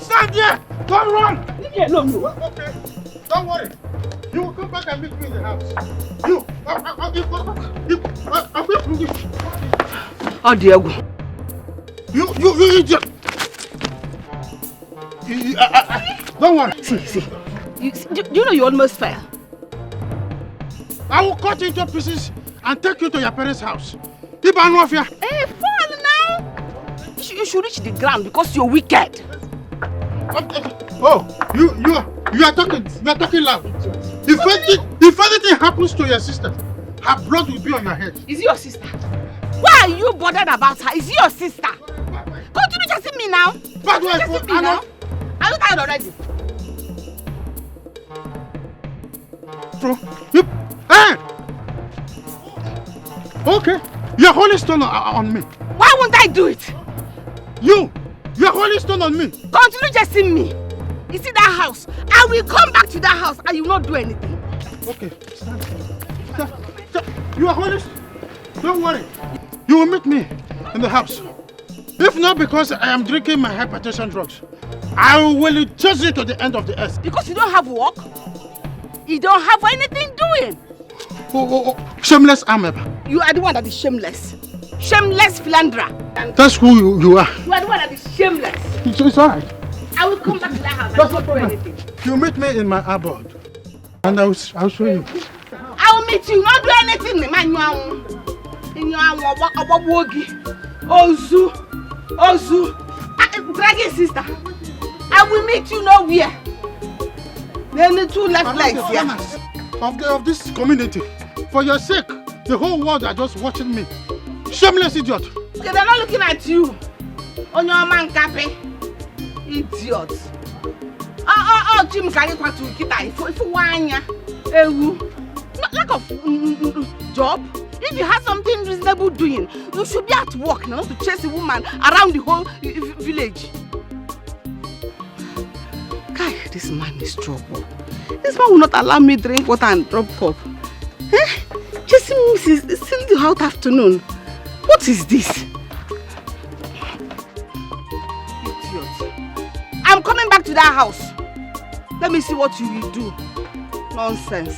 Stand there! Don't run! Leave me alone. Okay, don't worry. You will come back and meet me in the house. You, oh, Diego. You idiot! Don't worry. See. Do you know you almost fell? I will cut you into pieces and take you to your parents' house. Hey, fall now! You should reach the ground because you're wicked. Oh, you are talking loud. If anything happens to your sister, her blood will be on your head. Is it your sister? Why are you bothered about her? Is it your sister? Continue chasing me now. Are you tired already? Hey! Okay, you're holding stone on me. Why won't I do it? You're holding stone on me. Continue chasing me. You see that house? I will come back to that house and you will not do anything. Okay, stand. You are holding. Don't worry. You will meet me in the house. If not because I am drinking my hypertension drugs, I will chase you to the end of the earth. Because you don't have work? You don't have anything doing? Oh, shameless ameba. You are the one that is shameless. Shameless philanderer. That's who you are. You are the one that is shameless. It's alright. I will come back to that house and not do anything. You meet me in my abode. And I'll show you. I will meet you, not do anything. In your Ozu. Dragging sister. I will meet you nowhere. There are two left legs here. Of this community. For your sake, the whole world are just watching me. Shameless idiot. Okay, they're not looking at you. On your man cafe. Idiot. Jim carry kwatu kita. If wanya. Lack of job. If you have something reasonable doing, you should be at work, not to chase a woman around the whole village. Guy, this man is trouble. This man will not allow me drink water and drop cup. Chasing me since the hot afternoon. What is this? Idiot. I'm coming back to that house. Let me see what you will do. Nonsense.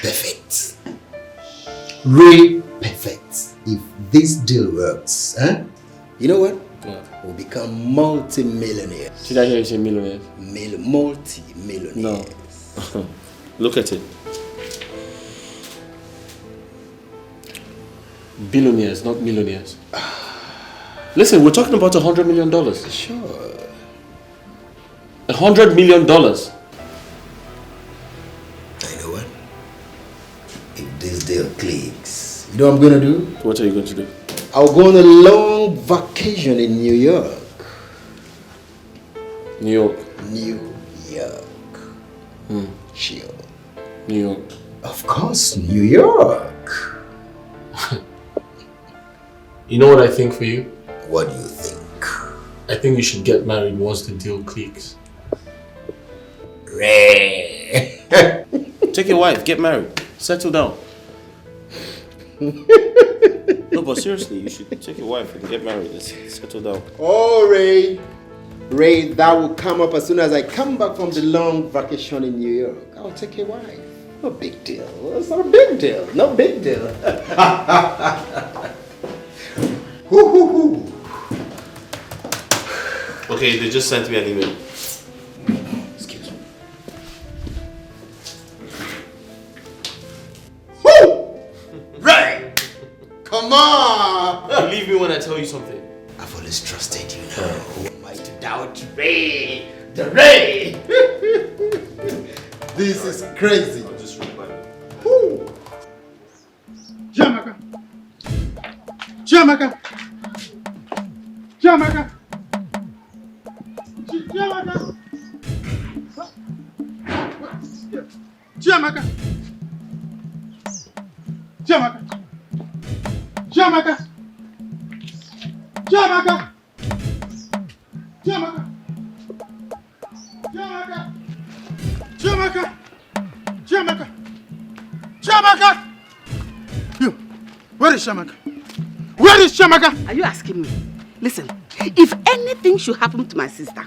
Perfect. Really perfect. If this deal works, you know what? We'll become multi-millionaires. Did I hear you say millionaires? Multi-millionaires. No. Look at it. Billionaires, not millionaires. Listen, we're talking about $100 million. Sure. $100 million. I know what? If this deal clicks, you know what I'm gonna do? What are you going to do? I'll go on a long vacation in New York. New York. New York. Chill. New York. Of course, New York. You know what I think for you? What do you think? I think you should get married once the deal clicks. Ray. Take your wife, get married, settle down. No, but seriously, you should take your wife and get married and settle down. Oh, Ray. Ray, that will come up as soon as I come back from the long vacation in New York. I'll take your wife. No big deal. It's not a big deal. No big deal. Okay, they just sent me an email. Excuse me. Ray! Come on! Believe me when I tell you something. I've always trusted you now. Who am I to doubt Ray? The Ray! This is crazy. I'll just reply. Jamaica! Jamaica! Jamaica! Jamaica! Jamaica! Jamaica! Jamaica! Chiamaka! Chiamaka! Chiamaka! Chiamaka! Chiamaka! Chiamaka! You, where is Chiamaka? Where is Chiamaka? Are you asking me? Listen, if anything should happen to my sister,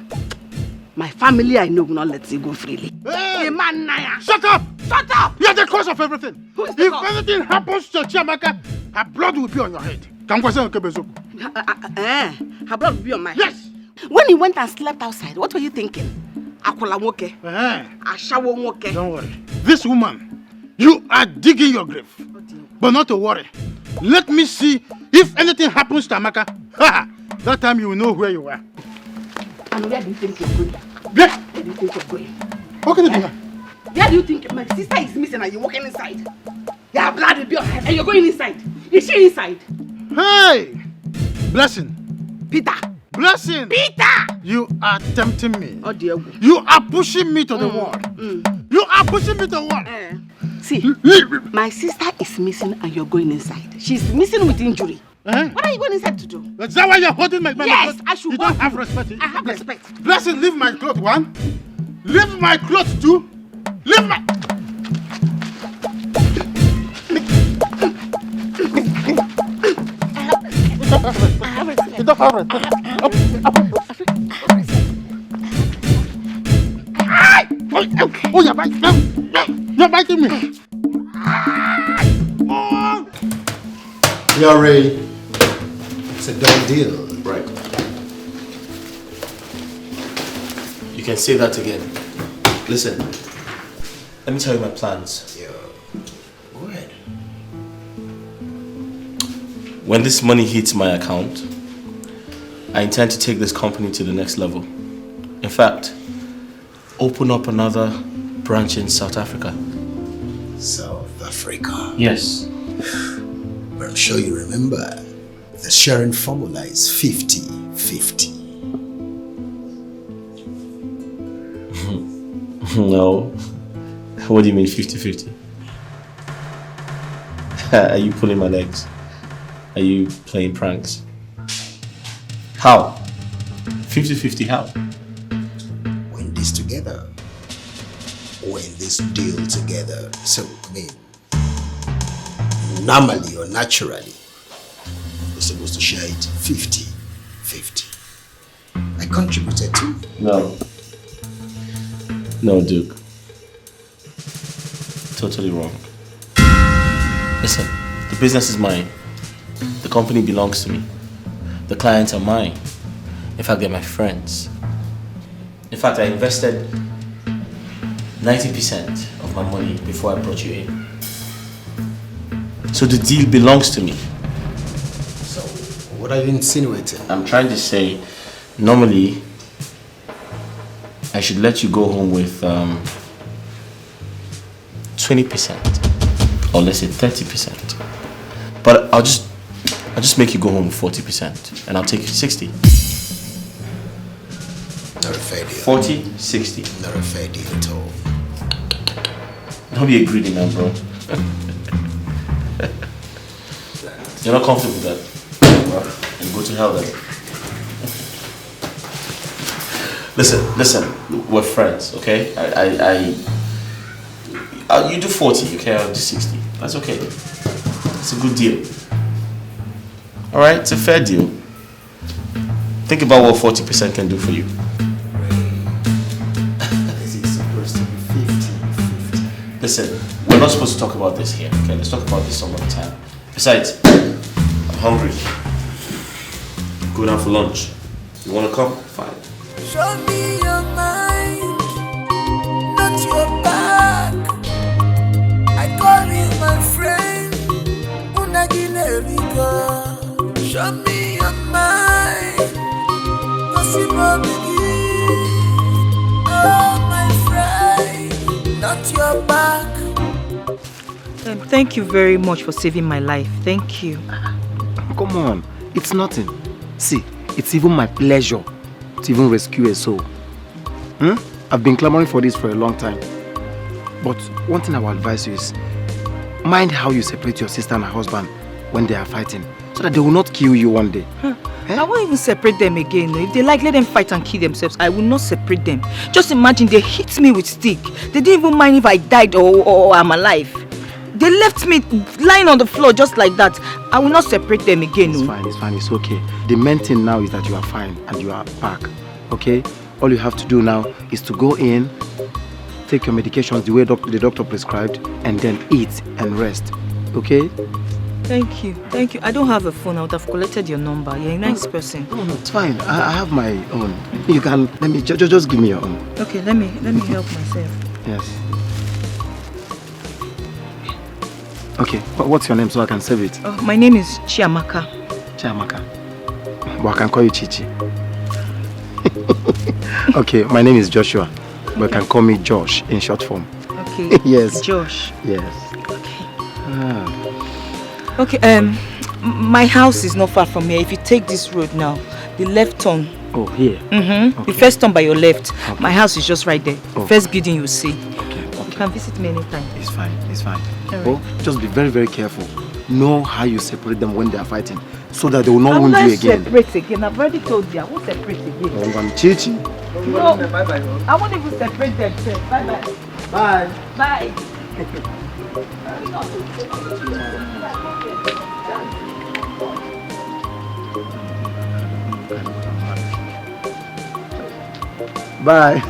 my family I know will not let you go freely. Hey! Naya. Shut up! Shut up! You're the cause of everything. Who is the If cause? anything happens to Chiamaka, her blood will be on your head. Her blood will be on my head. Yes! When you went and slept outside, what were you thinking? Akulamoke. Ashawomoke. Don't worry. This woman, you are digging your grave. But not to worry. Let me see if anything happens to Amaka. That time you will know where you are. And where do you think you're going? Yeah. Where do you think you're going? What can you do? Where do you think my sister is missing and you're walking inside? Your blood will be on her head and you're going inside. Is she inside? Hey! Blessing. Peter. Blessing. Peter! You are tempting me. Oh dear. You are pushing me to the wall. You are pushing me to the wall. See, my sister is missing and you're going inside. She's missing with injury. What are you going inside to do? Is that why you're holding my Yes, clothes? I should You don't hold have you. respect. I have respect. Blessing, leave my clothes, one. Leave my clothes, two. Leave my... I have respect. You don't have respect. Oh, you're biting me. You're biting me. Oh. You're ready. It's a done deal. Right. You can say that again. Listen, let me tell you my plans. Yeah. Go ahead. When this money hits my account, I intend to take this company to the next level. In fact, open up another branch in South Africa. South Africa. Yes. But I'm sure you remember the sharing formula is 50-50. No. What do you mean 50-50? Are you pulling my legs? Are you playing pranks? How? 50-50 how? Win this together. Win this deal together. So, I mean, normally or naturally, you're supposed to share it 50-50. I contributed too. No. No, Duke. Totally wrong. Listen, the business is mine. The company belongs to me. The clients are mine. In fact, they're my friends. In fact, I invested 90% of my money before I brought you in. So the deal belongs to me. So, what are you insinuating? I'm trying to say, normally, I should let you go home with 20%, or let's say 30%. But I'll just make you go home with 40%, and I'll take 60. Not a fair deal. 40, 60. Not a fair deal at all. Don't be a greedy man, bro. You're not comfortable with that. Well, then go to hell then. Listen, we're friends, okay? You do 40, okay? I'll do 60. That's okay. It's a good deal. Alright, it's a fair deal. Think about what 40% can do for you. This is supposed to be 50-50. Listen, we're not supposed to talk about this here, okay? Let's talk about this some other time. Besides, I'm hungry. Go down for lunch. You wanna come? Fine. Show me your mind, not your back. I call you my friend, Unagilerica. Show me your mind, possible begin. Oh my friend, not your back. Thank you very much for saving my life. Thank you. Come on, it's nothing. See, it's even my pleasure to even rescue a soul. I've been clamoring for this for a long time. But one thing I will advise you is, mind how you separate your sister and her husband when they are fighting, so that they will not kill you one day. I won't even separate them again. If they like, let them fight and kill themselves. I will not separate them. Just imagine they hit me with stick. They didn't even mind if I died or I'm alive. They left me lying on the floor just like that. I will not separate them again. It's fine, it's okay. The main thing now is that you are fine and you are back. Okay? All you have to do now is to go in, take your medications the way the doctor prescribed, and then eat and rest. Okay? Thank you. I don't have a phone. I would have collected your number. You're a nice person. No, it's fine. I have my own. You can let me just give me your own. Okay, let me help myself. Yes. Okay. What's your name so I can save it? Oh, my name is Chiamaka. Chiamaka. But I can call you Chichi. Okay, my name is Joshua. But you can call me Josh in short form. Okay. Yes. Josh. Yes. Okay. Okay, my house is not far from here. If you take this road now, the left turn. Oh, here? Mm-hmm. Okay. The first turn by your left. Okay. My house is just right there. Oh. First building you see. Okay. You can visit me anytime. It's fine. Right. Oh, just be very, very careful. Know how you separate them when they are fighting, so that they will not wound you again. I won't separate again. I've already told you. I won't separate again. Oh, I'm Chichi. No, I won't even separate them. Bye-bye. Bye. Bye. Bye.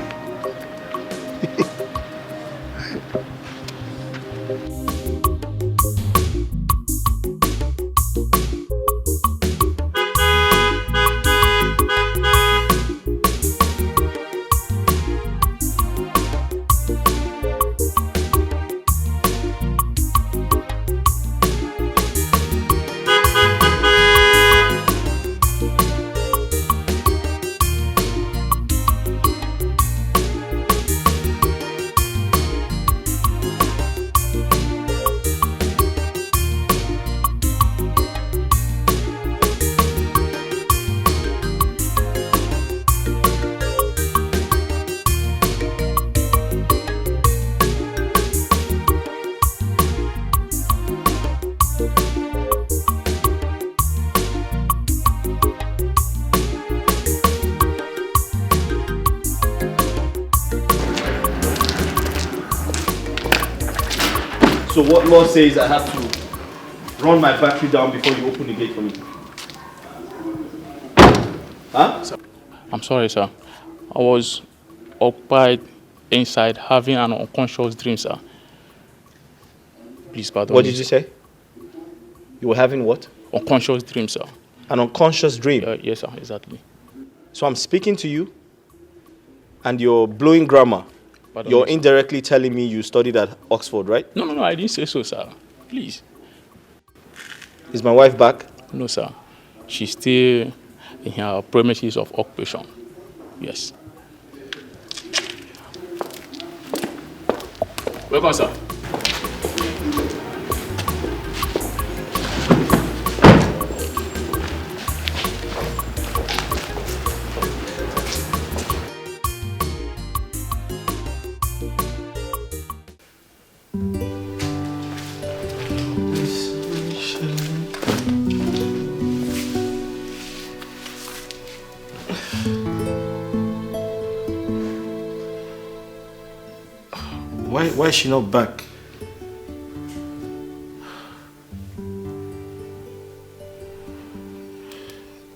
So what law says I have to run my battery down before you open the gate for me? Huh? I'm sorry, sir. I was occupied inside having an unconscious dream, sir. Please pardon me. What did you say? You were having what? Unconscious dream, sir. An unconscious dream? Yes, sir, exactly. So I'm speaking to you and you're blowing grammar. You're indirectly telling me you studied at Oxford, right? No, I didn't say so, sir. Please. Is my wife back? No, sir. She's still in her premises of occupation. Yes. Welcome, sir. Why is she not back?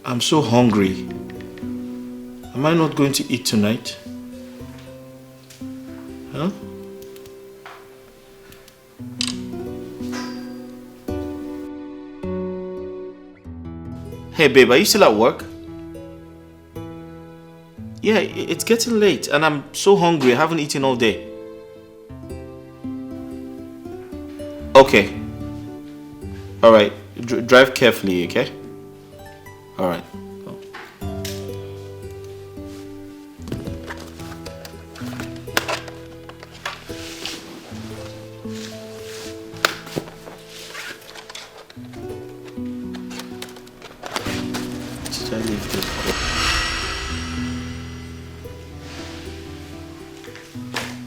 I'm so hungry. Am I not going to eat tonight? Huh? Hey babe, are you still at work? Yeah, it's getting late and I'm so hungry. I haven't eaten all day. Okay. Alright. Drive carefully, okay? Alright.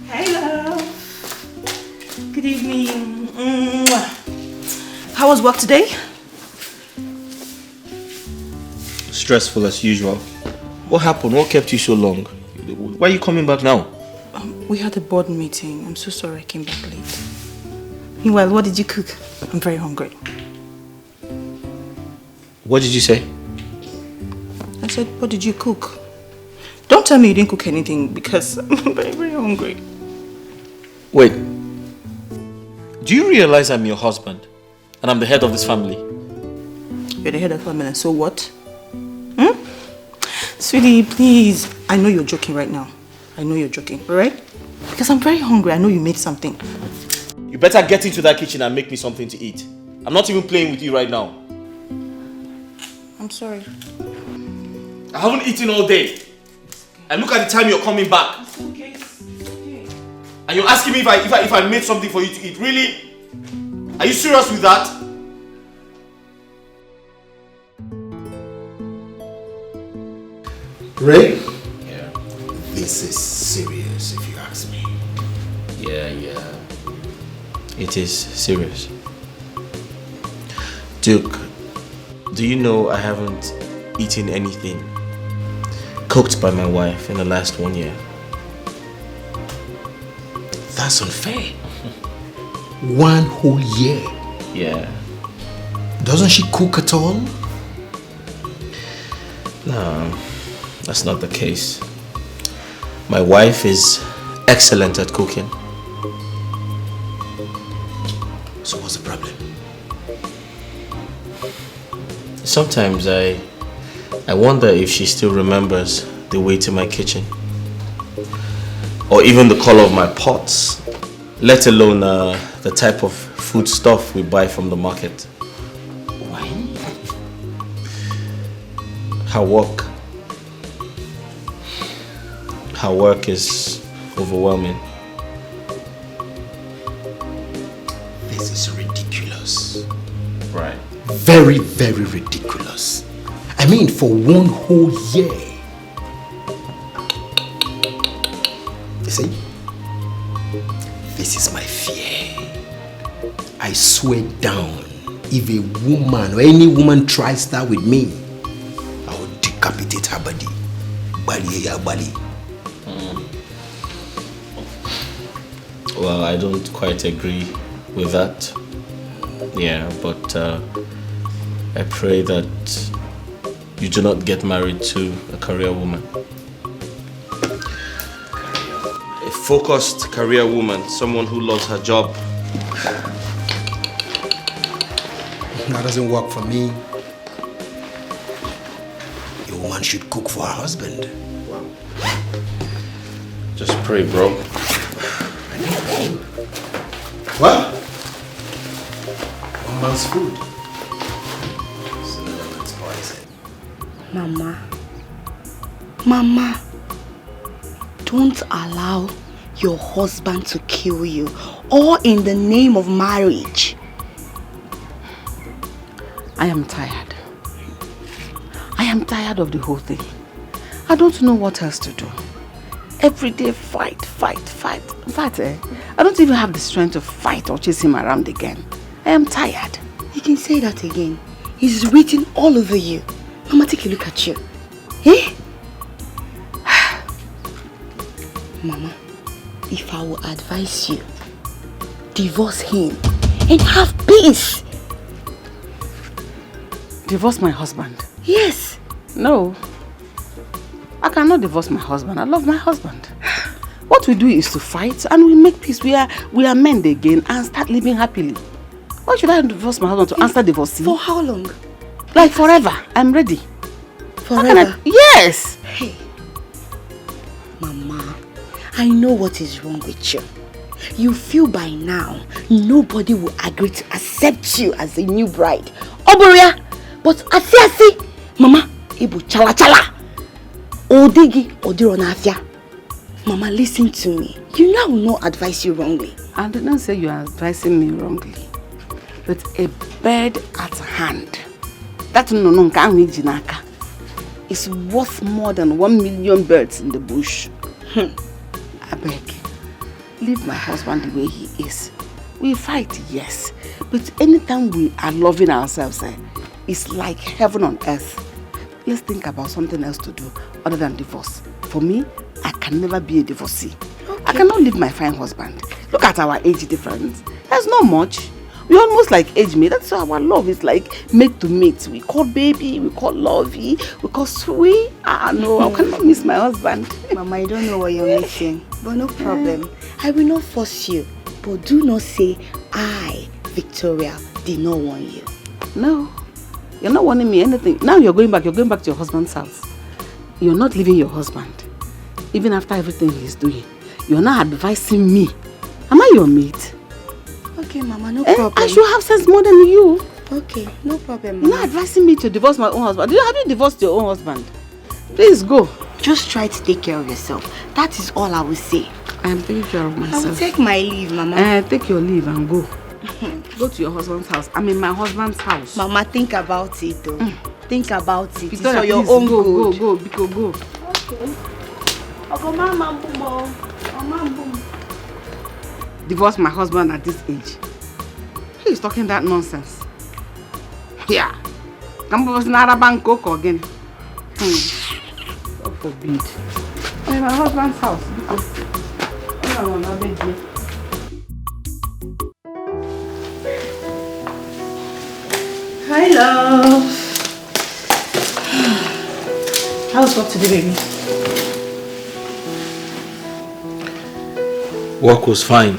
Hello. Good evening. How was work today? Stressful as usual. What happened? What kept you so long? Why are you coming back now? We had a board meeting. I'm so sorry I came back late. Meanwhile, what did you cook? I'm very hungry. What did you say? I said, what did you cook? Don't tell me you didn't cook anything because I'm very, very hungry. Wait. Do you realize I'm your husband? And I'm the head of this family? You're the head of the family, so what? Sweetie, please. I know you're joking right now. I know you're joking, alright? Because I'm very hungry. I know you made something. You better get into that kitchen and make me something to eat. I'm not even playing with you right now. I'm sorry. I haven't eaten all day. And look at the time you're coming back. It's okay. It's okay. And you're asking me if I made something for you to eat. Really? Are you serious with that? Ray? Yeah. This is serious, if you ask me. Yeah. It is serious. Duke, do you know I haven't eaten anything cooked by my wife in the last 1 year? That's unfair. 1 whole year? Yeah. Doesn't she cook at all? No, that's not the case. My wife is excellent at cooking. So what's the problem? Sometimes I wonder if she still remembers the way to my kitchen. Or even the color of my pots. Let alone the type of food stuff we buy from the market. Why? Her work is overwhelming. This is ridiculous. Right. Very, very ridiculous. I mean, for 1 whole year. You see? This is my fear. I swear down, if a woman or any woman tries that with me, I will decapitate her body. Bali ya bali. Well, I don't quite agree with that. Yeah, but I pray that you do not get married to a career woman. A focused career woman, someone who loves her job. That doesn't work for me. A woman should cook for her husband. Wow. Just pray, bro. What? One man's food. So another man's poison. Mama, don't allow your husband to kill you, all in the name of marriage. I am tired. I am tired of the whole thing. I don't know what else to do. Every day fight. In fact, I don't even have the strength to fight or chase him around again. I am tired. You can say that again. He's written all over you. Mama, take a look at you. Eh? Mama, if I will advise you, divorce him and have peace. Divorce my husband? Yes. No. I cannot divorce my husband. I love my husband. What we do is to fight and we make peace. We are men again and start living happily. Why should I divorce my husband to answer divorce? For how long? Like forever. I'm ready. Forever? Yes. Hey. Mama, I know what is wrong with you. You feel by now nobody will agree to accept you as a new bride. Oboria, but Asiasi, Mama, Ibu chala. Odigi, Odirona Afia. Mama, listen to me. You know I will not advise you wrongly. I did not say you are advising me wrongly. But a bird at hand, that no jinaka, is worth more than 1 million birds in the bush. I beg, leave my husband the way he is. We fight, yes, but anytime we are loving ourselves, it's like heaven on earth. let's think about something else to do other than divorce. For me, I can never be a divorcee. Okay. I cannot leave my fine husband. Look at our age difference. There's not much. We're almost like age mate. That's why our love is like mate to mate. We call baby, we call lovey, we call sweet. No, I cannot miss my husband. Mama, you don't know what you're missing. But no problem. I will not force you. But do not say, I, Victoria, did not want you. No, you're not wanting me anything. Now you're going back to your husband's house. You're not leaving your husband. Even after everything he's doing. You're not advising me. Am I your mate? Okay, Mama, no problem. I should have sense more than you. Okay, no problem, Mama. Mama. You're not advising me to divorce my own husband. Have you divorced your own husband? Please go. Just try to take care of yourself. That is all I will say. I am taking care of myself. I will take my leave, Mama. Take your leave and go. Go to your husband's house. I'm in my husband's house. Mama, think about it though. Think about it. Victoria, it's for your own good. Go. Okay. Mama. Divorce my husband at this age. He's talking that nonsense. Yeah. Come on, bank again. God forbid. I'm in my husband's house. Hi, love. How's work today, baby? Work was fine.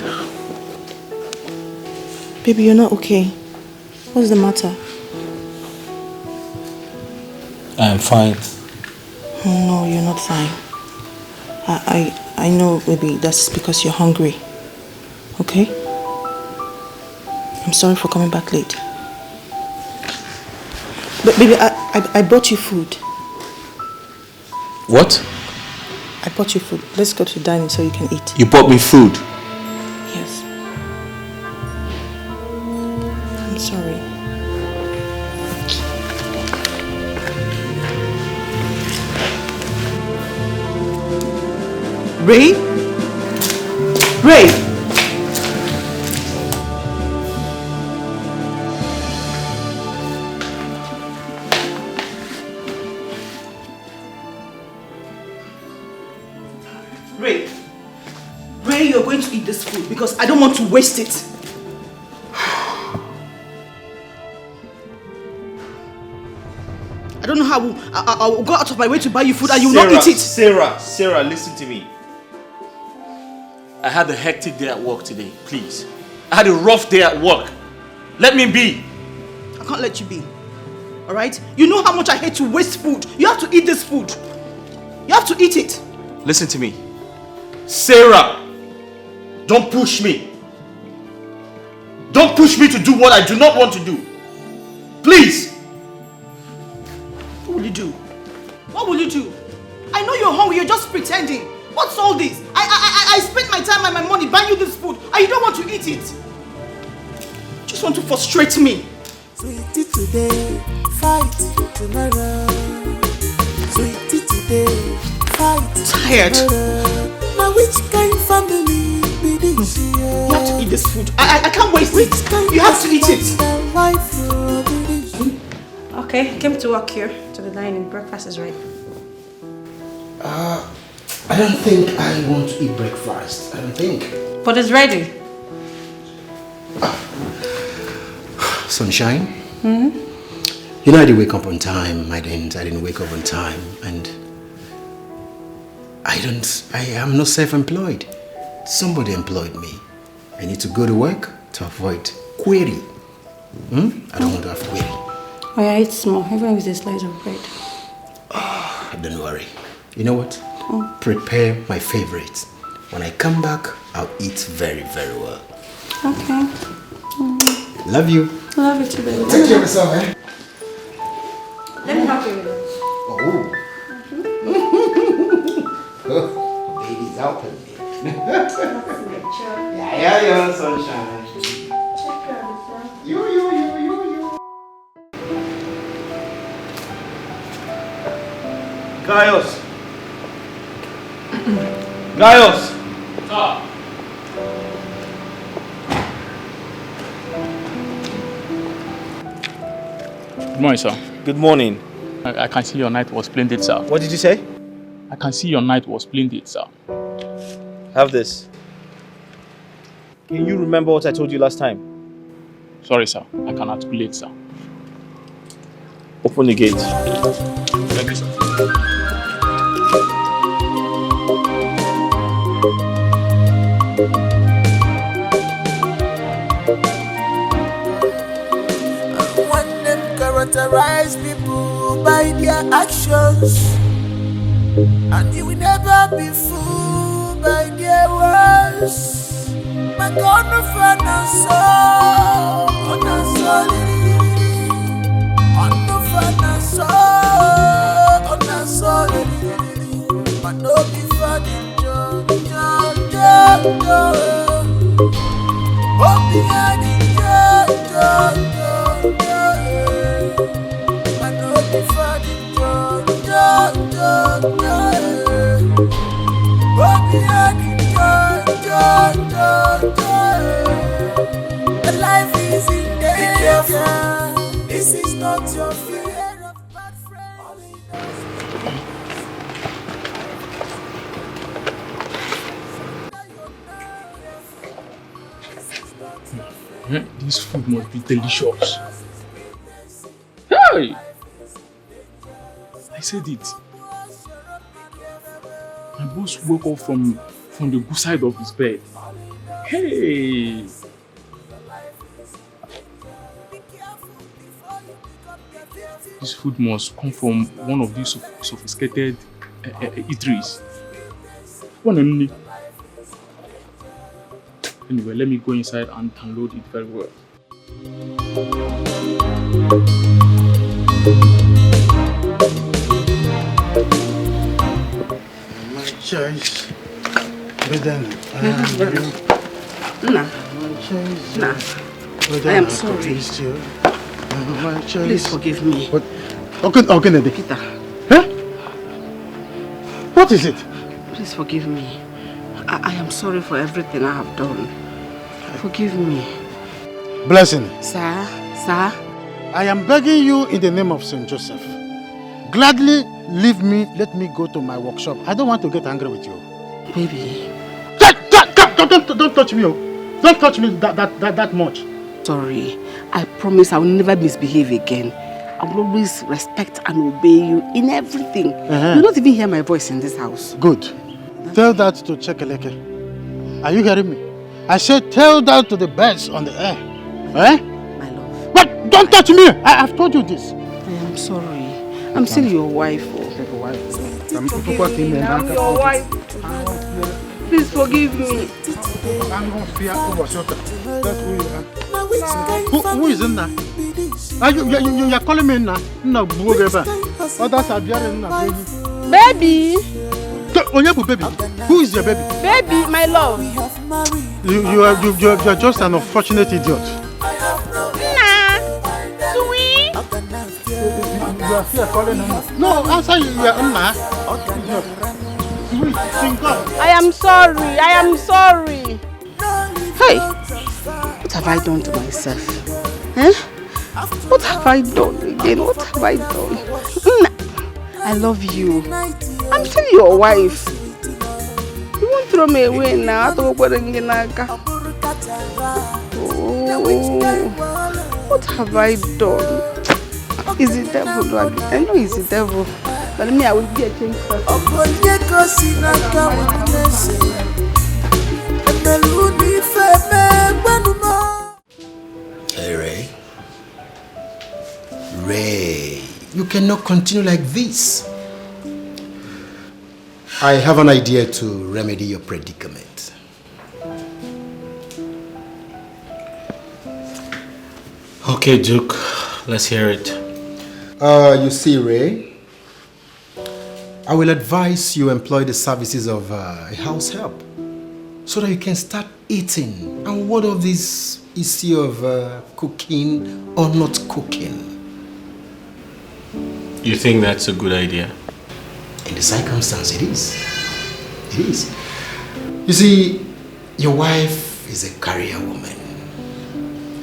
Baby, you're not okay. What's the matter? I am fine. No, you're not fine. I know, baby, that's because you're hungry. Okay? I'm sorry for coming back late. But baby, I brought you food. What? I bought you food. Let's go to the dining so you can eat. You bought me food? Yes. I'm sorry. Ray? Ray! Ray, you're going to eat this food because I don't want to waste it. I don't know how I will go out of my way to buy you food and you will not eat it. Sarah, listen to me. I had a hectic day at work today, please. I had a rough day at work. Let me be. I can't let you be. Alright? You know how much I hate to waste food. You have to eat this food. You have to eat it. Listen to me. Sarah, don't push me. Don't push me to do what I do not want to do. Please. What will you do? What will you do? I know you're hungry, you're just pretending. What's all this? I spent my time and my money buying you this food and you don't want to eat it. You just want to frustrate me. Sweetie today, fight tomorrow. Sweetie today, fight Tired. tomorrow. Now which kind family be this? You have to eat this food. I can't waste it. You have to eat it. Okay, came to work here to the dining. Breakfast is ready. I don't think I want to eat breakfast. I don't think. But it's ready. Sunshine? You know I didn't wake up on time. I didn't wake up on time, and I am not self-employed. Somebody employed me. I need to go to work to avoid query. I don't want to have query. Oh yeah, eat small. Everyone with a slice of bread. Don't worry. You know what? Prepare my favorite. When I come back, I'll eat very, very well. Okay. Love you. Love you too, baby. Take care of yourself, eh? Let me help you with it. Oh. Baby's helping me. Yeah, sunshine. Check care of yourself. You. Gaius. Gaius. Good morning, sir. Good morning. I can see your night was splendid, sir. What did you say? I can see your night was splendid, sir. Have this. Can you remember what I told you last time? Sorry, sir. I can articulate, sir. Open the gate. Thank you, sir. When them characterize people by their actions, and you will never be fooled by their words. My God, no friend and soul, on and soul, on no friend and soul, on and soul, but no be funny, John, oh, be honey, John, but no be funny, John, oh, be honey, the life is in danger. This is not your fear of bad friends. This food must be delicious. Hey! I said it. My boss woke up from the good side of his bed. Hey! This food must come from one of these sophisticated eateries. One only. Anyway, let me go inside and download it very well. My choice. Nah. I am sorry. Please forgive me. What? Okay, Nikita. Huh? What is it? Please forgive me. I am sorry for everything I have done. Forgive me. Blessing. Sir? I am begging you in the name of Saint Joseph. Gladly leave me, let me go to my workshop. I don't want to get angry with you. Baby. Don't touch me. Don't touch me that much. Sorry. I promise I will never misbehave again. I will always respect and obey you in everything. You will not even hear my voice in this house. Good. Tell that to Chekeleke. Are you hearing me? I said tell that to the birds on the air. Eh? My love. But don't touch me! I've told you this. I am sorry. I'm still your wife. I'm your wife. Please forgive me. Who is in there? You are calling me now? No, others are bearing now. Baby. Baby. Who is your baby? Baby, my love. You are just an unfortunate idiot. Nah. Sweet. You are here calling him. No, answer you are Nna. Sweet, think up. I am sorry. Hey, what have I done to myself? Eh? What have I done again? What have I done? I love you. I'm still your wife. You won't throw me away now. Oh, what have I done? Is the devil? I know it's the devil. But me, I will be a change person. Hey, Ray, you cannot continue like this. I have an idea to remedy your predicament. Okay, Duke, let's hear it. You see, Ray, I will advise you employ the services of a house help so that you can start eating. And what of this issue of cooking or not cooking? You think that's a good idea? In the circumstance, it is. It is. You see, your wife is a career woman.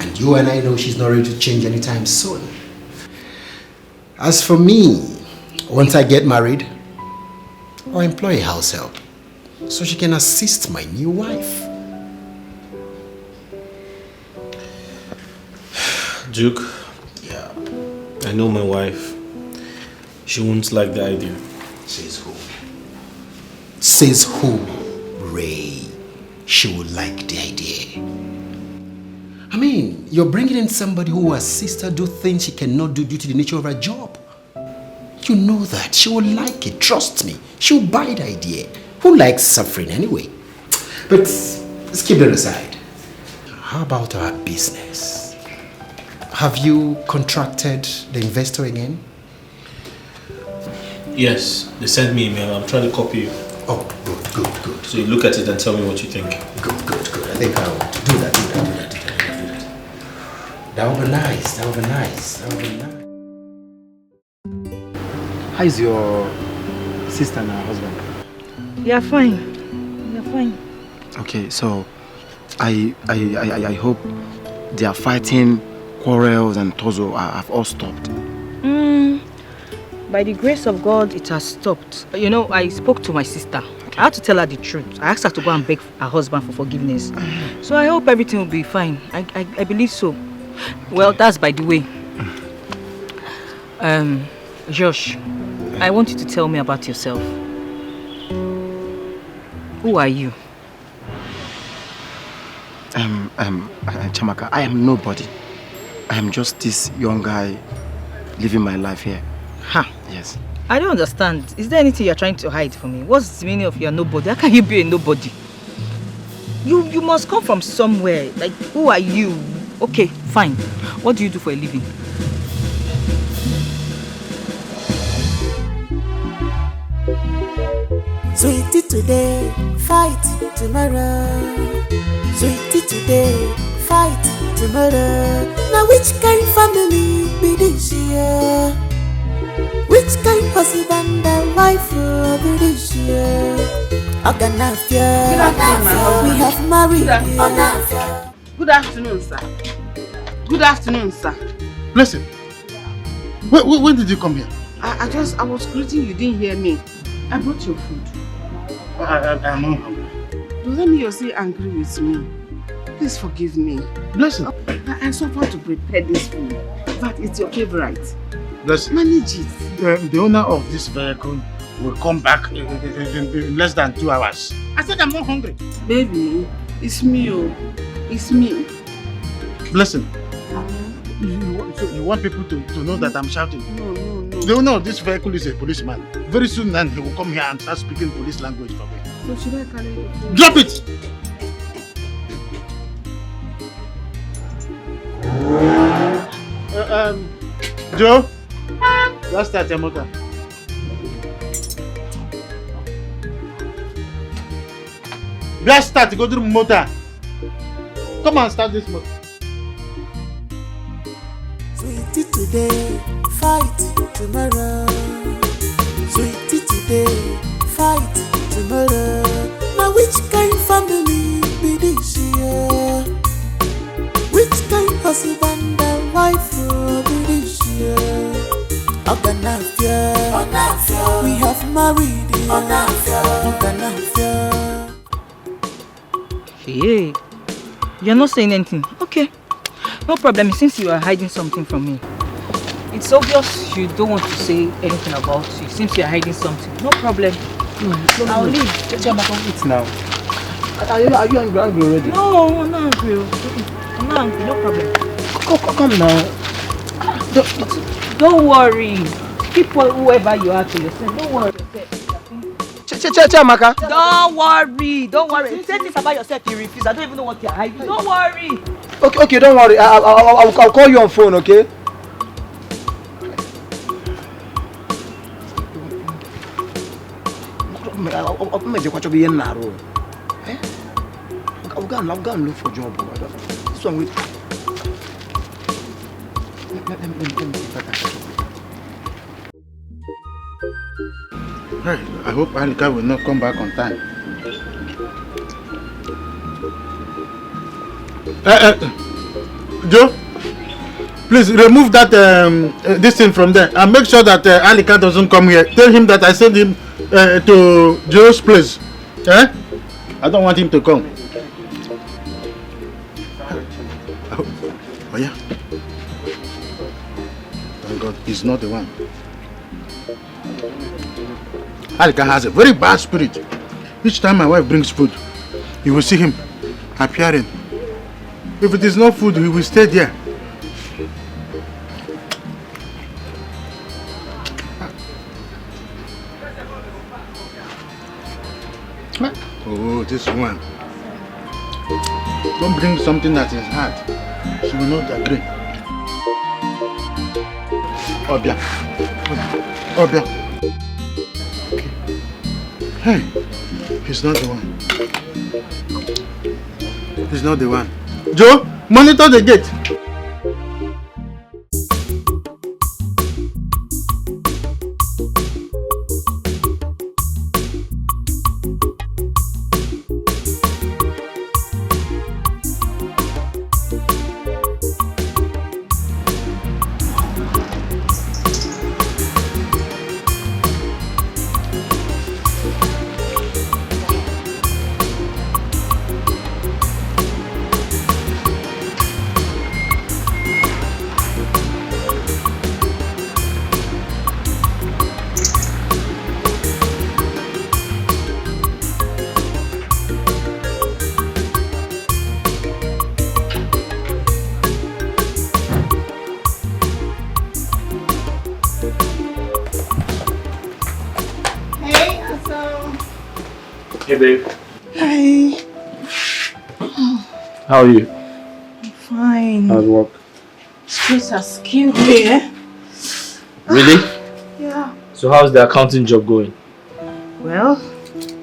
And you and I know she's not ready to change anytime soon. As for me, once I get married, I'll employ a house help so she can assist my new wife. Duke, yeah, I know my wife. She won't like the idea. Says who? Says who? Ray. She will like the idea. I mean, you're bringing in somebody who will assist her do things she cannot do due to the nature of her job. You know that. She will like it. Trust me. She will buy the idea. Who likes suffering anyway? But let's keep that aside. How about our business? Have you contracted the investor again? Yes, they sent me email. I'm trying to copy you. Oh, good. So you look at it and tell me what you think. Good. I think I'll do that. That would be nice. How is your sister and her husband? They are fine. Okay, so I hope their fighting, quarrels and torso have all stopped. By the grace of God, it has stopped. You know, I spoke to my sister. I had to tell her the truth. I asked her to go and beg her husband for forgiveness. So I hope everything will be fine. I believe so. Well, that's by the way. Josh, I want you to tell me about yourself. Who are you? Chamaka, I am nobody. I am just this young guy living my life here. Yes. I don't understand. Is there anything you're trying to hide from me? What's the meaning of you're nobody? How can you be a nobody? You must come from somewhere. Like, who are you? Okay, fine. What do you do for a living? Sweetie today, fight tomorrow. Sweetie today, fight tomorrow. Now which kind family be this year? Which kind husband and wife will be this year? Oganafia, we have married. Good afternoon, sir. Good afternoon, sir. Listen, when did you come here? I was greeting you, didn't hear me. I brought your food. I'm not hungry. Does that mean you're still angry with me? Please forgive me. Listen. I suffered to prepare this food, but it's your favorite. Listen. Manage it. The owner of this vehicle will come back in less than 2 hours. I said I'm not hungry. Baby, it's me, oh. It's me. Listen. You want people to know that I'm shouting? No. The owner of this vehicle is a policeman. Very soon then he will come here and start speaking police language for me. So should I carry the food? Drop it! Joe, let's start your motor. Let's start, go to the motor. Come on, start this motor. Sweetie today, fight tomorrow. Sweetie today, fight tomorrow. Now which kind family be this year? Which kind husband and wife will be this year? Oganafia, we have married. Oganafia. Hey, you're not saying anything. Okay, no problem. It seems you are hiding something from me. It's obvious you don't want to say anything about it. It seems you are hiding something. No problem. I'll leave. Eat now. Are you angry already? No, I'm not angry. I'm not angry. No problem. Come now. Don't worry. Keep whoever you are to yourself. Don't worry. Chamaka. Don't worry. Say things about yourself you refuse. I don't even know what you're hiding. Don't worry. Okay, don't worry. I'll call you on phone, okay? I'll go and look for a job. This one with. Let me see if I can. Hey, I hope Anika will not come back on time. Joe, Please remove that this thing from there and make sure that Alika doesn't come here. Tell him that I sent him to Joe's place. Eh? I don't want him to come. Oh yeah. Thank God, he's not the one. Alika has a very bad spirit. Each time my wife brings food, you will see him appearing. If it is not food, he will stay there. Oh, this one. Don't bring something that is hard. She will not agree. Obia. Obia. Okay. Hey, he's not the one. He's not the one. Joe, monitor the gate. Hey, babe. Hi. How are you? I'm fine. How's work? Stress has killed me, eh? Really? Yeah. So how's the accounting job going? Well,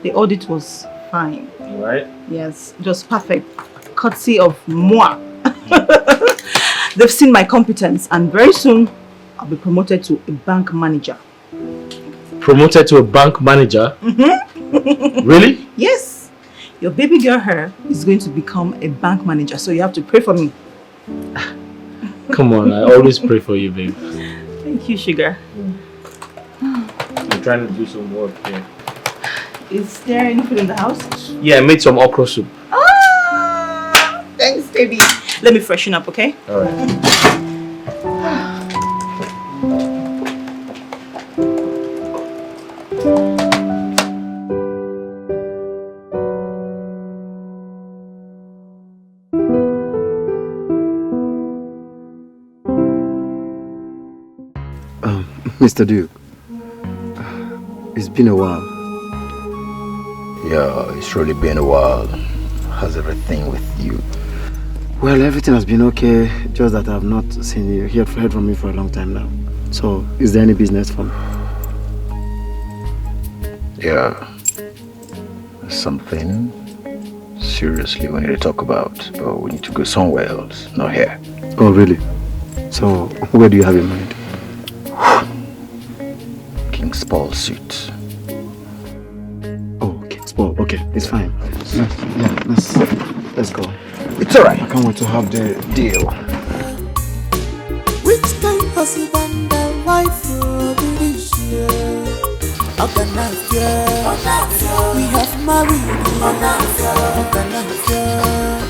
the audit was fine. Alright. Yes, it was perfect. Courtesy of moi. They've seen my competence and very soon I'll be promoted to a bank manager. Promoted to a bank manager? Mm-hmm. Really? Yes. Your baby girl here is going to become a bank manager, so you have to pray for me. Come on, I always pray for you, babe. Thank you, sugar. I'm trying to do some work here. Is there any food in the house? Yeah, I made some okra soup. Ah, thanks, baby. Let me freshen up, okay? Alright. Mr. Duke, it's been a while. Yeah, it's really been a while. How's everything with you? Well, everything has been okay, just that I've not seen you, heard from you for a long time now. So, is there any business for me? Yeah. Something seriously we need to talk about, but we need to go somewhere else, not here. Oh, really? So, where do you have in mind? King's Paul suit. Oh, King's Paul. Okay, it's fine. Let's go. It's alright. I can't wait to have the deal. Which kind husband and wife will be this year? We have married.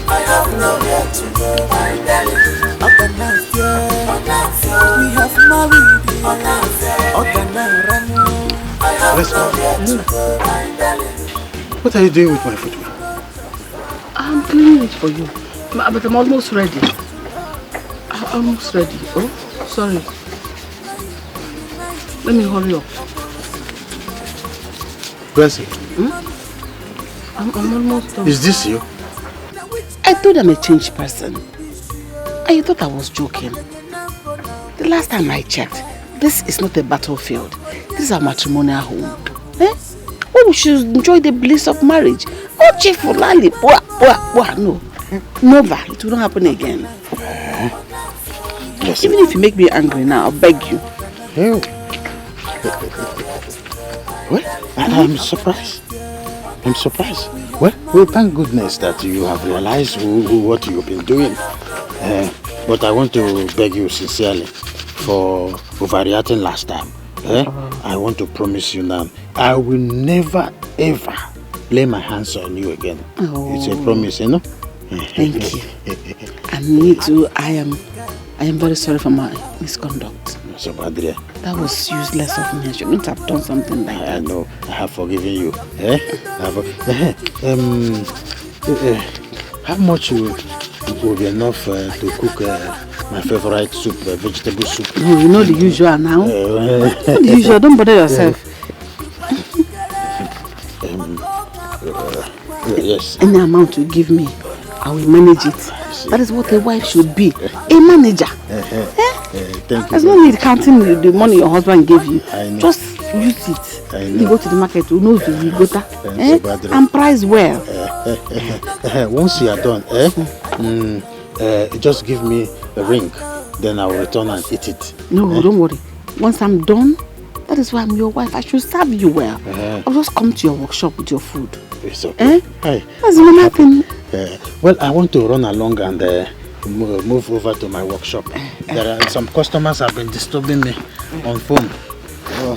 I have nowhere to go. We have married. Let's go. What are you doing with my footwear? I'm cleaning it for you. But I'm almost ready. I'm almost ready. Oh, sorry. Let me hurry up. Bessie. I'm almost done. Is this you? I thought I'm a changed person. I thought I was joking. The last time I checked, this is not a battlefield. This is a matrimonial home. Eh? Oh, we should enjoy the bliss of marriage. Oh, Chief Lali. No. Never. It will not happen again. Yes. Even if you make me angry now, I'll beg you. Well, I'm surprised. Well, thank goodness that you have realized what you've been doing. But I want to beg you sincerely for overreacting last time. I want to promise you now, I will never ever lay my hands on you again. It's a promise, you know? Thank you. And me too, I am very sorry for my misconduct. So, Badria. That was useless of me. I shouldn't have done something like that. I know. I have forgiven you. How much will be enough to cook my favorite soup, vegetable soup? No, you know the usual now. The usual. Don't bother yourself. Yes. Any amount you give me, I will manage it. That is what a wife should be. A manager. Thank you. There's no need counting the money your husband gave you. I know. Just use it. You go to the market, who knows you go there. And price well. Once you are done, just give me a ring. Then I will return and eat it. No, don't worry. Once I'm done, that is why I'm your wife. I should serve you well. I'll just come to your workshop with your food. It's okay. That's the normal thing. Well, I want to run along and move over to my workshop. There are some customers have been disturbing me on phone.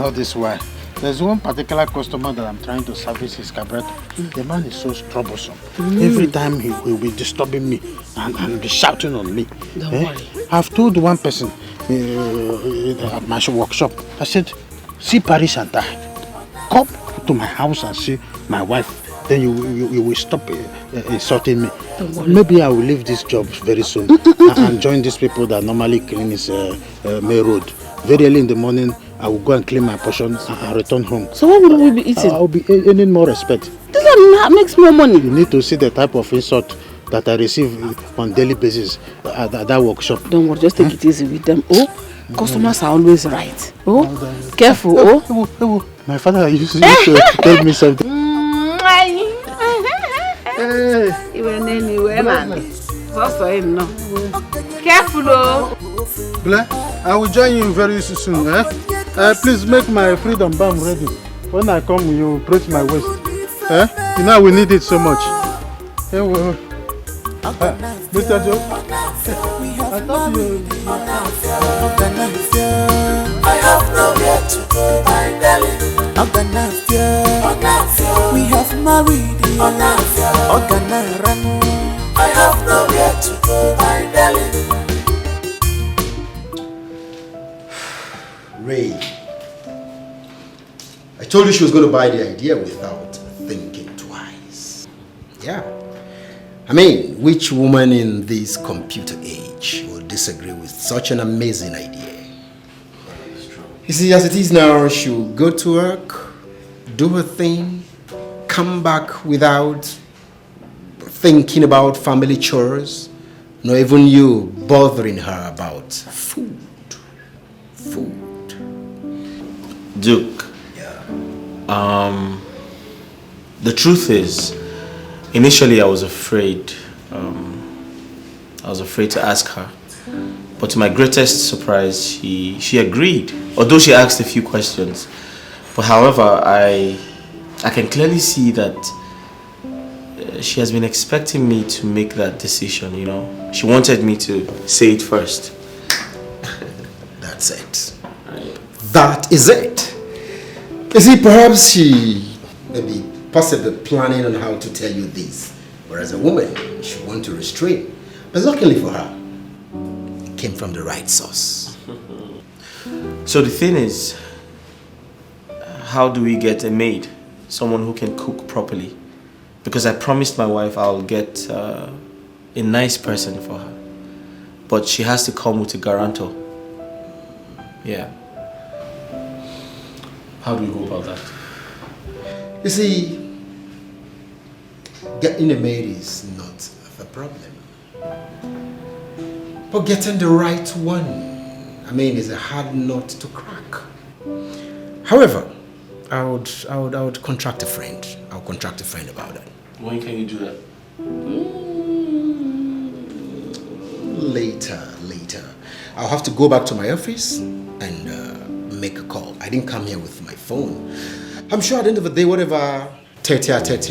All this while. There's one particular customer that I'm trying to service his carburetor. The man is so troublesome. Every time he will be disturbing me and be shouting on me. Don't worry. I've told one person at my workshop, I said, see Paris and I. Come to my house and see my wife. Then you will stop insulting me. Maybe I will leave this job very soon and join these people that normally clean this Maid road. Very early in the morning, I will go and clean my portion and return home. So what will we be eating? I'll be earning more respect. This one makes more money. You need to see the type of insult that I receive on daily basis at that workshop. Don't worry, just take it easy with them. Customers are always right. Careful. My father used to tell me something. Careful though. Blair, I will join you very soon. Please make my freedom balm ready. When I come, you approach my waist. You know we need it so much. Mr. Joe, I thought you... I have nowhere to go, my darling. We have married. I have nowhere to go, my darling. Ray, I told you she was going to buy the idea without thinking twice. Yeah. I mean, which woman in this computer age would disagree with such an amazing idea? You see, as it is now, she'll go to work, do her thing, come back without thinking about family chores, nor even you bothering her about food. Duke. Yeah. The truth is, initially I was afraid. I was afraid to ask her, but to my greatest surprise, she agreed. Although she asked a few questions, but however, I can clearly see that she has been expecting me to make that decision. You know, she wanted me to say it first. That's it. That is it. You see, perhaps she may be possibly planning on how to tell you this, whereas a woman, she wants to restrain. But luckily for her, it came from the right source. So the thing is, how do we get a maid? Someone who can cook properly? Because I promised my wife I'll get a nice person for her. But she has to come with a guarantor. Yeah. How do we go about that? You see, getting a maid is not the problem. But getting the right one, I mean, is a hard nut to crack. However, I would contract a friend. I'll contract a friend about that. When can you do that? Later. I'll have to go back to my office and make a call. I didn't come here with my phone. I'm sure at the end of the day, whatever tete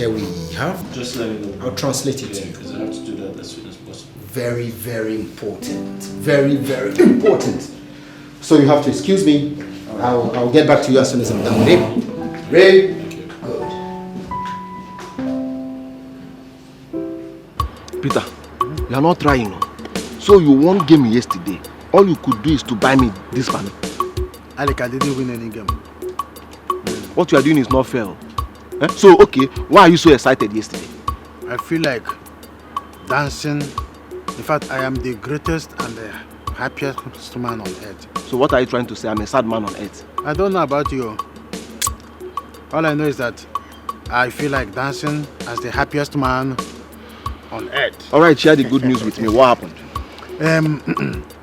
we have, just let me know. I'll translate it to you. Because I have to do that as soon as possible. very, very important. Very, very important. So you have to excuse me. I'll get back to you as soon as I'm done with it. Ray? Good. Peter, you are not trying. No? So you won game yesterday. All you could do is to buy me this pan. Alec, I didn't win any game. What you are doing is not fair. Eh? So, okay, why are you so excited yesterday? I feel like dancing. In fact, I am the greatest and the happiest man on earth. So what are you trying to say? I'm a sad man on earth. I don't know about you. All I know is that I feel like dancing as the happiest man on earth. Alright, share the good news with me. What happened?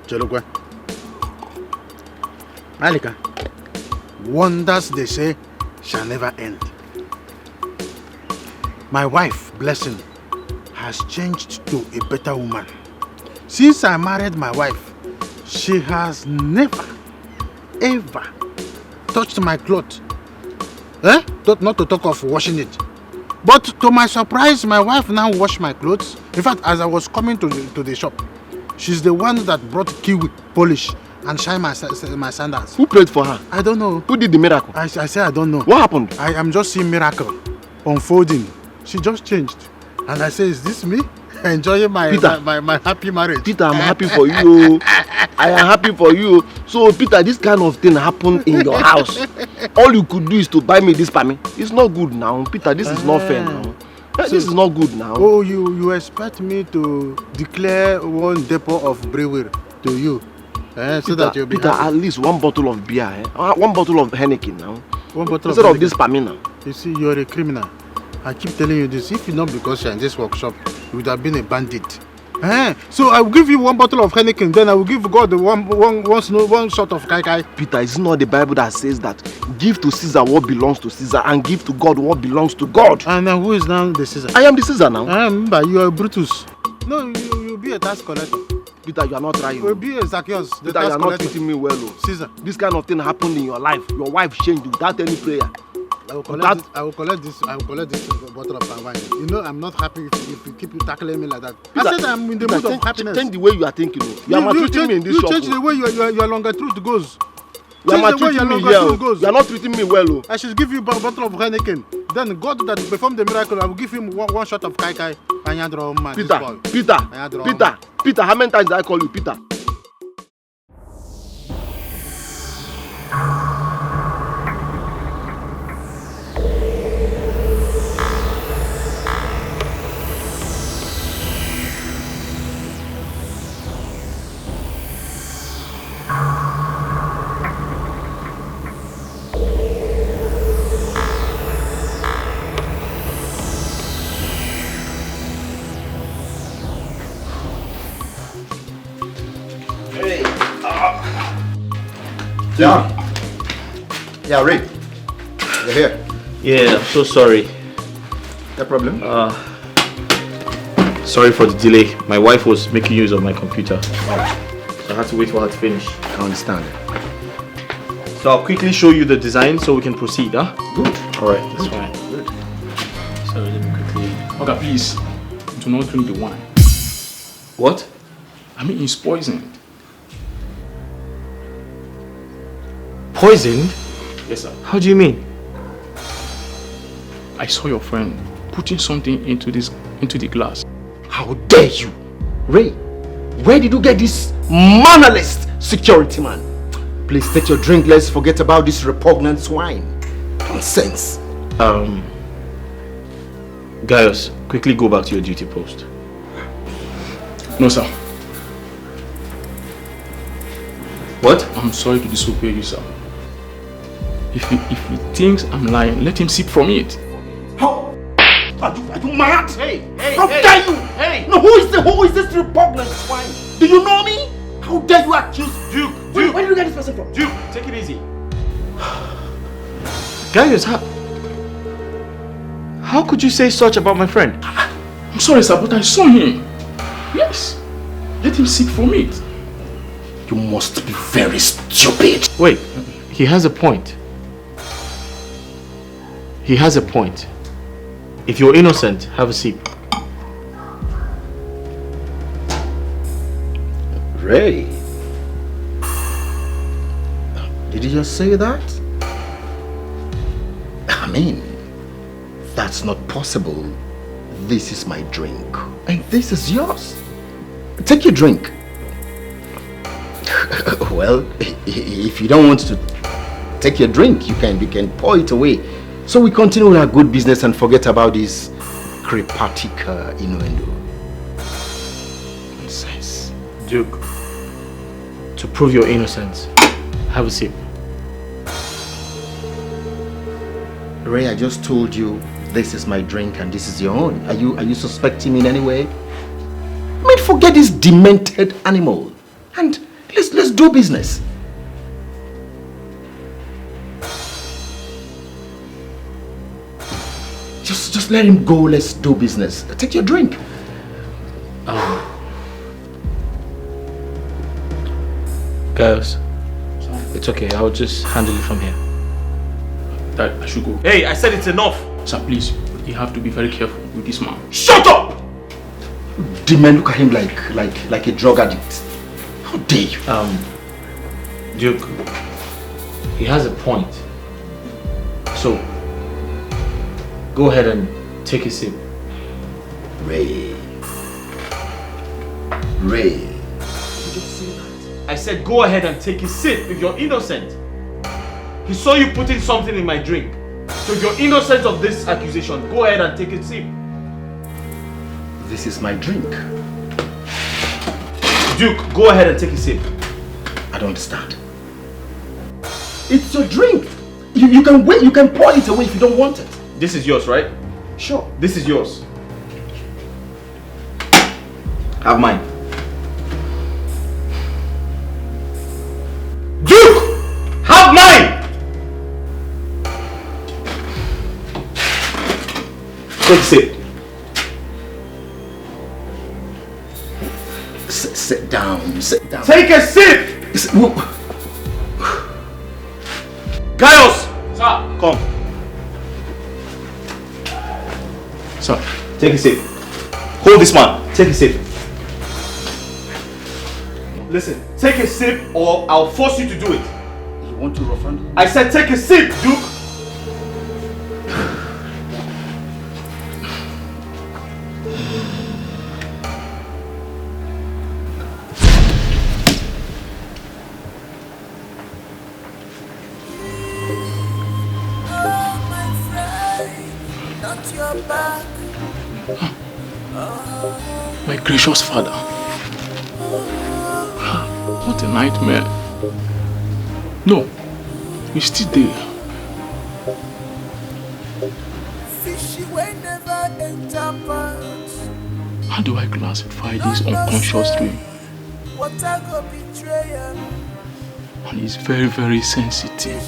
Chelokwe. Alika, wonders they say shall never end. My wife, Blessing, has changed to a better woman. Since I married my wife, she has never, ever touched my clothes. Not to talk of washing it. But to my surprise, my wife now washed my clothes. In fact, as I was coming to the shop, she's the one that brought kiwi polish and shine my sandals. Who prayed for her? I don't know. Who did the miracle? I say I don't know. What happened? I am just seeing miracle unfolding. She just changed. And I say, is this me? Enjoying my happy marriage. Peter, I'm happy for you. I am happy for you. So, Peter, this kind of thing happened in your house. All you could do is to buy me this pami. It's not good now. Peter, this is not fair now. So, this is not good now. Oh, you expect me to declare one depot of brewery to you? So Peter, that you'll be Peter, happy. at least one bottle of beer. One bottle of Henneken now. One bottle instead of Henneken. this pami now. You see, you're a criminal. I keep telling you this. If not because you're in this workshop, you would have been a bandit. So I will give you one bottle of Henneken, then I will give God one shot of Kai Kai. Peter, is it not the Bible that says that give to Caesar what belongs to Caesar and give to God what belongs to God? And now who is now the Caesar? I am the Caesar now. But you are Brutus. No, you'll be a tax collector. Peter, you are not trying. You'll be a Zacchaeus. Peter, you are not treating me well. Oh. Caesar. This kind of thing happened in your life. Your wife changed without any prayer. I will collect this bottle of wine. You know I'm not happy if you keep tackling me like that. Peter, I said I'm in the mood of happiness. Change the way you are thinking. You are maltreating me in this shop. You change the way your longer truth goes. You are maltreating me here. You are not treating me well. I should give you a bottle of Heineken. Then God that performed the miracle, I will give him one shot of Kai Kai. Peter, how many times did I call you Peter? Yeah, Ray. You're here. Yeah, I'm so sorry. No problem. Sorry for the delay. My wife was making use of my computer. So I had to wait for her to finish. I understand. So I'll quickly show you the design so we can proceed, huh? Good. Alright, that's fine. Good. So let me quickly. Okay, please do not drink the wine. What? I mean, it's poisoned. Poisoned? Yes, sir. How do you mean? I saw your friend putting something into the glass. How dare you? Ray, where did you get this mannerless security man? Please take your drink, let's forget about this repugnant swine. Nonsense. Gaius, quickly go back to your duty post. No, sir. What? I'm sorry to disobey you, sir. If he thinks I'm lying, let him sip from it. How? Are you mad? Hey! How dare you? Hey! No, who is this repugnant swine? Do you know me? How dare you accuse Duke! Where did you get this person from? Duke, take it easy. Gaius, how could you say such about my friend? I'm sorry, sir, but I saw him. Yes. Let him sip from it. You must be very stupid. Wait, he has a point. He has a point. If you're innocent, have a sip. Ray. Did you just say that? I mean, that's not possible. This is my drink. And this is yours. Take your drink. Well, if you don't want to take your drink, you can pour it away. So we continue with our good business and forget about this crepatic innuendo. Nonsense. Duke, to prove your innocence, have a sip. Ray, I just told you this is my drink and this is your own. Are you suspecting me in any way? I mean, forget this demented animal and let's do business. Just let him go. Let's do business. Take your drink. Girls, it's okay. I'll just handle it from here. Dad, I should go. Hey, I said it's enough. Sir, please, you have to be very careful with this man. Shut up! The man look at him like a drug addict. How dare you? Duke, he has a point. So, go ahead and take a sip. Ray. I said go ahead and take a sip if you're innocent. He saw you putting something in my drink. So if you're innocent of this accusation, go ahead and take a sip. This is my drink. Duke, go ahead and take a sip. I don't understand. It's your drink. You can wait. You can pour it away if you don't want it. This is yours, right? Sure. This is yours. Have mine. Duke! Have mine! Take a sip. Sit down. Sit down. Take a sip! Gaius! Sir! Come. Sir, take a sip. Hold this man. Take a sip. Listen, take a sip or I'll force you to do it. You want to refund? I said take a sip, Duke. My gracious father. What a nightmare. No, he's still there. How do I classify this unconscious dream? And he's very, very sensitive.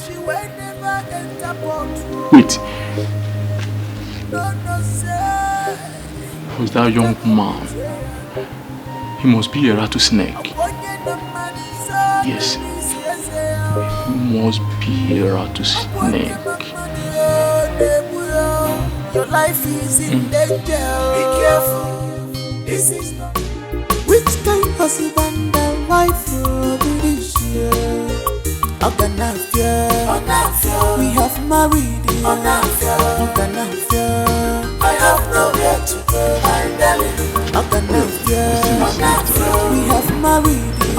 Wait. Who's that young man? He must be a rattlesnake. Yes. He must be a rattlesnake. Your life is in danger. Be careful. This is not. Which kind of husband and wife will be this year? We have married. I have nowhere to go. I'm darling. We have married. I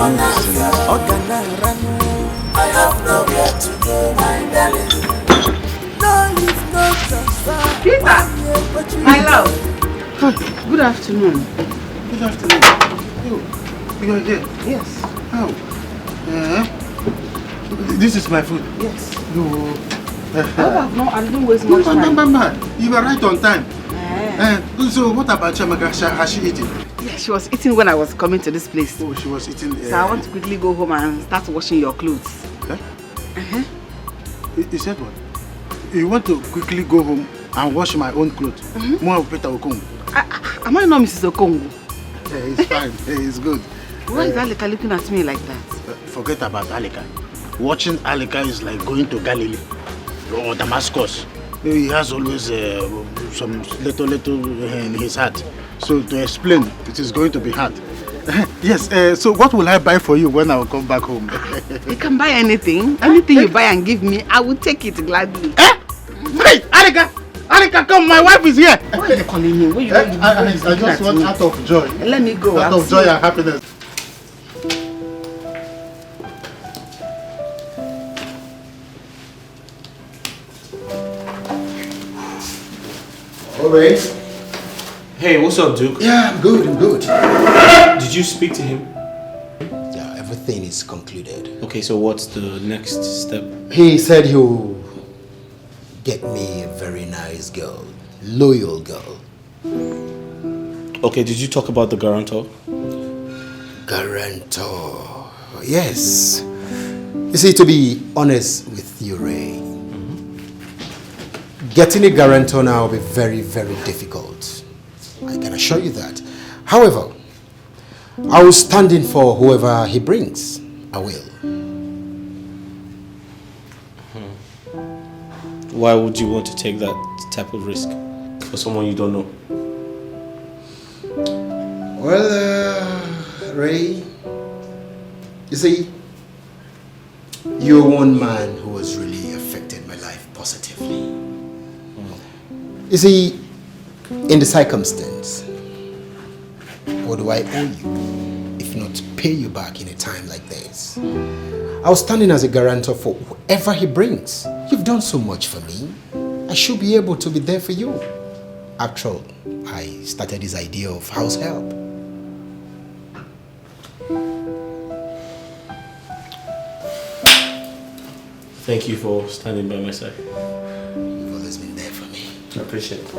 have nowhere to go. I'm darling. Peter, my love. Good afternoon. Good afternoon. You are here? Yes. How? This is my food. Yes. No. No, I didn't waste much time. You were right on time. So what about Chamaka? Has she eaten? Yeah, she was eating when I was coming to this place. Oh, she was eating. So I want to quickly go home and start washing your clothes. Huh? You said what? You want to quickly go home and wash my own clothes? More of Peter Okongo. Am I not Mrs. Okongo? It's fine. It's good. Why is Alika looking at me like that? Forget about Alika. Watching Alika is like going to Galilee or Damascus. He has always some little in his heart. So to explain, it is going to be hard. Yes, so what will I buy for you when I will come back home? You can buy anything. Anything you buy and give me, I will take it gladly. Hey, Alika! Alika, come, my wife is here! Why are you calling me? I just want out of joy. Let me go. Out of joy and happiness. Alright. Hey, what's up, Duke? Yeah, I'm good. Did you speak to him? Yeah, everything is concluded. Okay, so what's the next step? He said he'll get me a very nice girl, loyal girl. Okay, did you talk about the guarantor? Guarantor, yes. You see, to be honest with you, Ray, getting a guarantor now will be very, very difficult. I can assure you that. However, I will stand in for whoever he brings. I will. Why would you want to take that type of risk for someone you don't know? Well, Ray, you see, you're one man who has really affected my life positively. You see, in the circumstance, what do I owe you if not to pay you back in a time like this? I was standing as a guarantor for whoever he brings. You've done so much for me. I should be able to be there for you. After all, I started this idea of house help. Thank you for standing by my side. You've always been there for me. I appreciate it.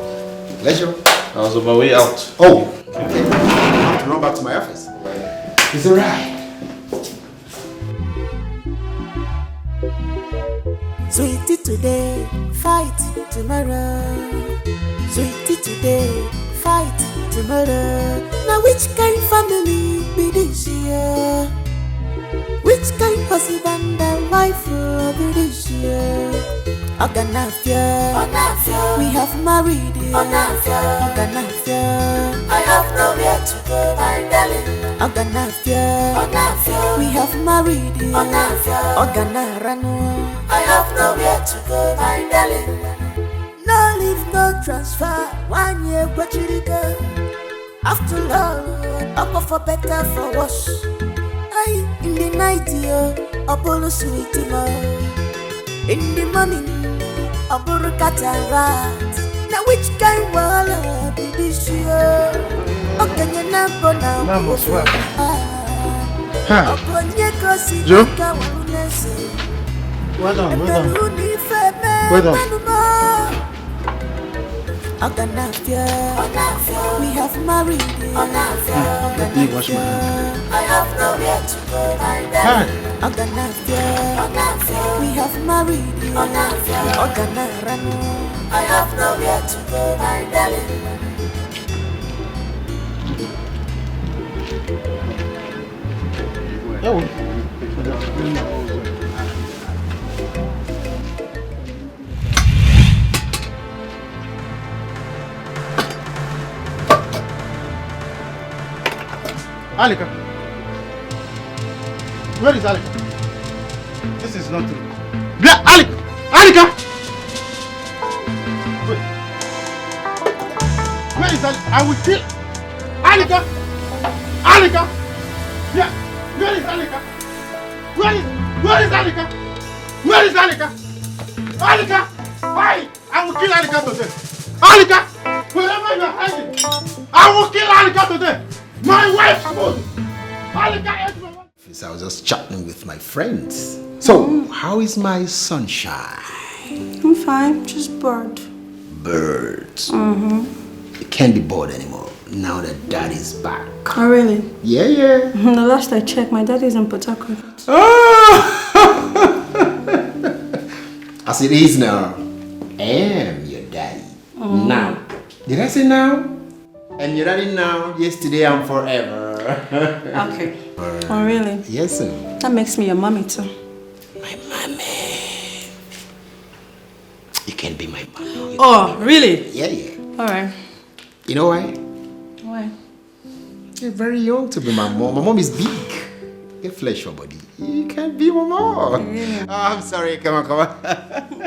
Pleasure. I was on my way out. Oh, okay. I have to run back to my office. It's alright. Sweetie today, fight tomorrow. Sweetie today, fight tomorrow. Now which kind family be this year? Which kind husband and wife will be this year? Oganafia, we have married. Oganafia, I have nowhere to go, my darling. Oganafia, we have married. Oganarano, I have nowhere to go, my darling. No leave, no transfer, 1 year, what you go? After all, up for better, for worse. I in the night, Apollo sweetie mo. In the morning, Apollo cataract. Now which kind will be this year? Okay, you're not gonna. Mama, swap. Joe? Well done. Well done. We have married. Let me wash my hands. I have nowhere to go, my darling. We have married. I have nowhere to go, my darling. Alika, where is Alika? This is not true. Alika! Wait. Where is Alika? I will kill Alika! Yeah, where is Alika? Where is Alika? Where is Alika? Alika! Why? I will kill Alika today. Alika! Wherever you are hiding, I will kill Alika today. My wife's food! Alika ate my wife! I was just chatting with my friends. So, how is my sunshine? I'm fine, just bored. Birds. You can't be bored anymore now that daddy's back. Oh, really? Yeah. The last I checked, my daddy's in Port Harcourt. As it is now, I am your daddy. Now. Did I say now? I'm your daddy now, yesterday and forever. Okay. Oh, really? Yes, sir. That makes me your mommy too. My mommy. You can be my mommy. Oh, really? Yeah. Alright. You know why? Why? You're very young to be my mom. My mom is big. Get flesh your body. You can't be my mom. Yeah. Oh, I'm sorry. Come on.